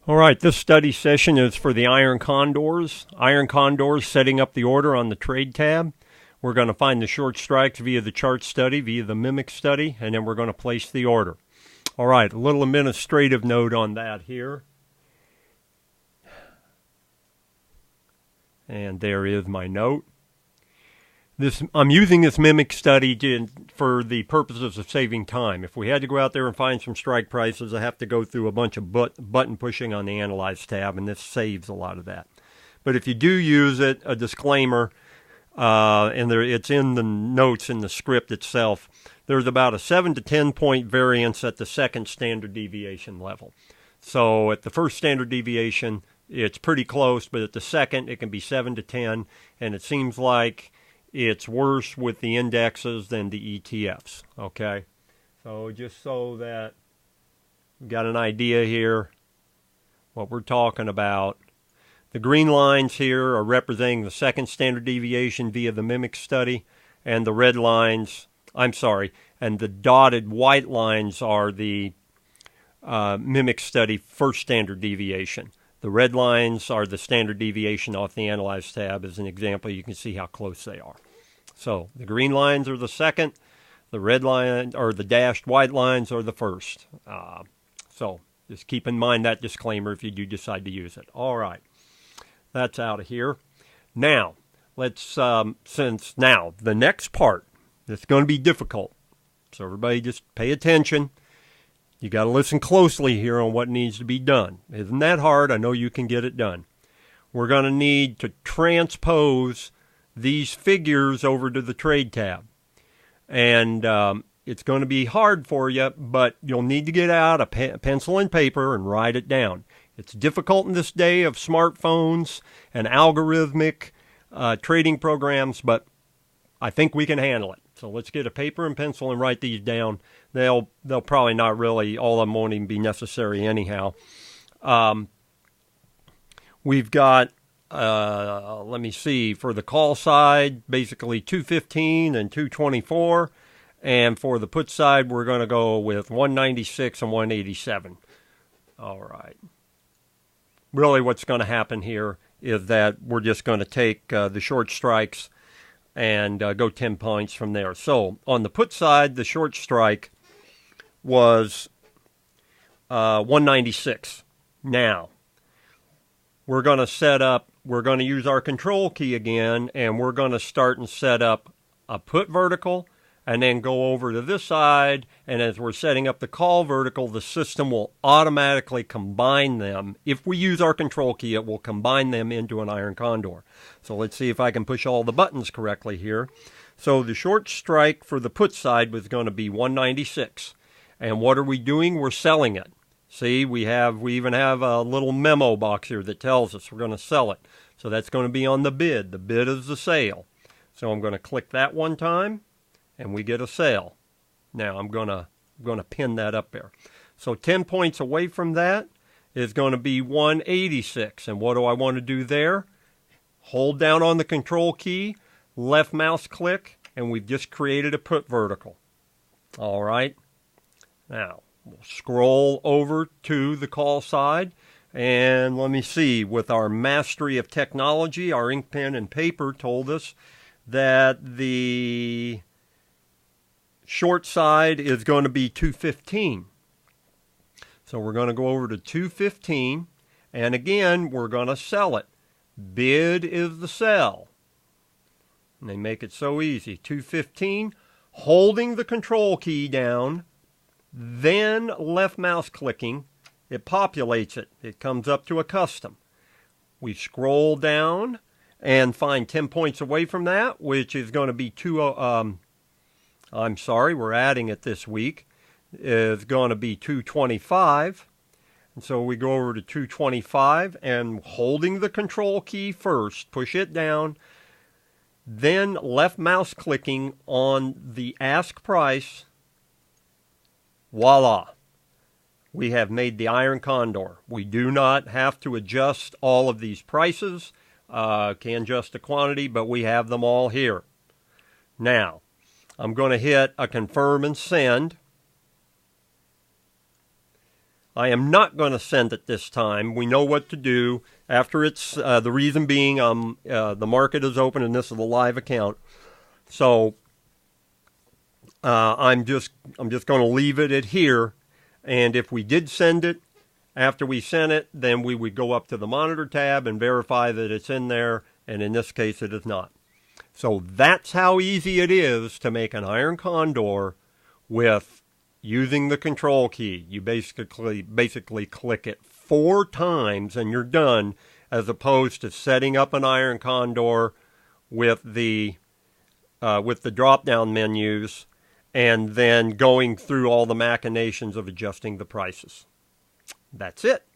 All right, this study session is for the iron condors. Iron condors, setting up the order on the trade tab. We're going to find the short strikes via the chart study, via the mimic study, and then we're going to place the order. All right, a little administrative note on that here. And there is my note. I'm using this mimic study for the purposes of saving time. If we had to go out there and find some strike prices, I have to go through a bunch of button pushing on the Analyze tab, and this saves a lot of that. But if you do use it, a disclaimer, it's in the notes in the script itself, there's about a 7 to 10 point variance at the second standard deviation level. So at the first standard deviation, it's pretty close, but at the second, it can be 7 to 10, and it seems like it's worse with the indexes than the ETFs, okay? So just so that you've got an idea here what we're talking about. The green lines here are representing the second standard deviation via the mimic study, and the red lines, and the dotted white lines are the mimic study first standard deviation. The red lines are the standard deviation off the Analyze tab. As an example, you can see how close they are. So the green lines are the second, the red line or the dashed white lines are the first. So just keep in mind that disclaimer if you do decide to use it. All right, that's out of here. Now, let's, the next part, it's going to be difficult. So everybody just pay attention. You got to listen closely here on what needs to be done. Isn't that hard? I know you can get it done. We're going to need to transpose these figures over to the trade tab. And it's going to be hard for you, but you'll need to get out a pencil and paper and write it down. It's difficult in this day of smartphones and algorithmic trading programs, but I think we can handle it. So let's get a paper and pencil and write these down. They'll probably not really, all of them won't even be necessary anyhow. We've got, let me see, for the call side, basically 215 and 224. And for the put side, we're going to go with 196 and 187. All right. Really what's going to happen here is that we're just going to take the short strikes and go 10 points from there. So on the put side, the short strike was 196. Now, we're going to use our control key again, and we're going to start and set up a put vertical, and then go over to this side, and as we're setting up the call vertical, the system will automatically combine them. If we use our control key, it will combine them into an iron condor. So let's see if I can push all the buttons correctly here. So the short strike for the put side was going to be 196. And what are we doing? We're selling it. See, we even have a little memo box here that tells us we're going to sell it. So that's going to be on the bid. The bid is the sale. So I'm going to click that one time, and we get a sale. Now I'm going to pin that up there. So 10 points away from that is going to be 186. And what do I want to do there? Hold down on the control key, left mouse click, and we've just created a put vertical. All right. Now we'll scroll over to the call side, and let me see, with our mastery of technology, our ink pen and paper told us that the short side is going to be 215. So we're going to go over to 215, and again, we're going to sell it. Bid is the sell. And they make it so easy. 215, holding the control key down, then left mouse clicking, it populates it. It comes up to a custom. We scroll down and find 10 points away from that, which is going to be we're adding it this week, is going to be 225. And so we go over to 225 and holding the control key first, push it down, then left mouse clicking on the ask price. Voila. We have made the iron condor. We do not have to adjust all of these prices. Can adjust the quantity, but we have them all here. Now, I'm going to hit a confirm and send. I am not going to send it this time. We know what to do. After it's, the reason being, the market is open and this is a live account. So I'm just going to leave it at here. And if we did send it, after we sent it, then we would go up to the monitor tab and verify that it's in there. And in this case, it is not. So that's how easy it is to make an iron condor with using the control key. You basically click it 4 times and you're done, as opposed to setting up an iron condor with the drop-down menus and then going through all the machinations of adjusting the prices. That's it.